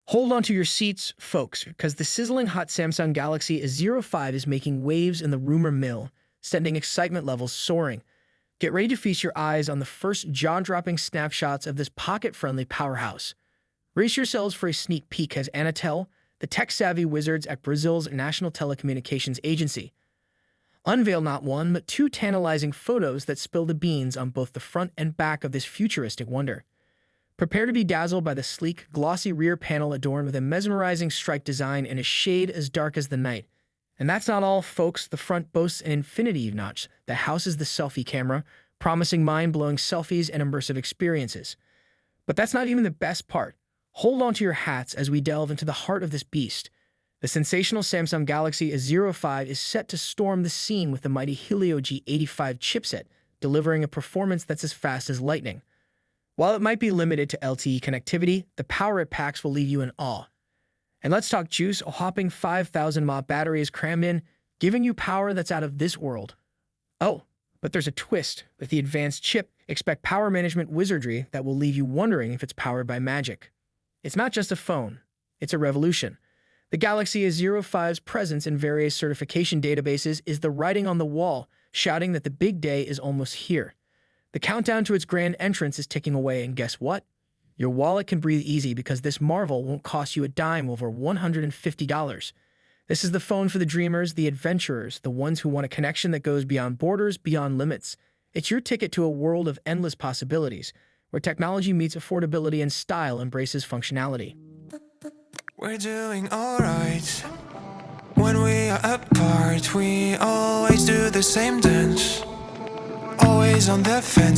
Hold on to your seats, folks, because the sizzling hot Samsung Galaxy A05 is making waves in the rumor mill, sending excitement levels soaring. Get ready to feast your eyes on the first jaw-dropping snapshots of this pocket-friendly powerhouse. Brace yourselves for a sneak peek as Anatel, the tech-savvy wizards at Brazil's National Telecommunications Agency, unveil not one but two tantalizing photos that spill the beans on both the front and back of this futuristic wonder. Prepare to be dazzled by the sleek, glossy rear panel adorned with a mesmerizing stripe design in a shade as dark as the night. And that's not all, folks. The front boasts an infinity notch that houses the selfie camera, promising mind-blowing selfies and immersive experiences. But that's not even the best part. Hold on to your hats as we delve into the heart of this beast. The sensational Samsung Galaxy A05 is set to storm the scene with the mighty Helio G85 chipset, delivering a performance that's as fast as lightning. While it might be limited to LTE connectivity, the power it packs will leave you in awe. And let's talk juice. A whopping 5,000 mAh battery is crammed in, giving you power that's out of this world. Oh, but there's a twist. With the advanced chip, expect power management wizardry that will leave you wondering if it's powered by magic. It's not just a phone, it's a revolution. The Galaxy A05's presence in various certification databases is the writing on the wall, shouting that the big day is almost here. The countdown to its grand entrance is ticking away, and guess what? Your wallet can breathe easy because this marvel won't cost you a dime, over $150. This is the phone for the dreamers, the adventurers, the ones who want a connection that goes beyond borders, beyond limits. It's your ticket to a world of endless possibilities, where technology meets affordability and style embraces functionality. We're doing alright. When we are apart, we always do the same dance. Always on the fence.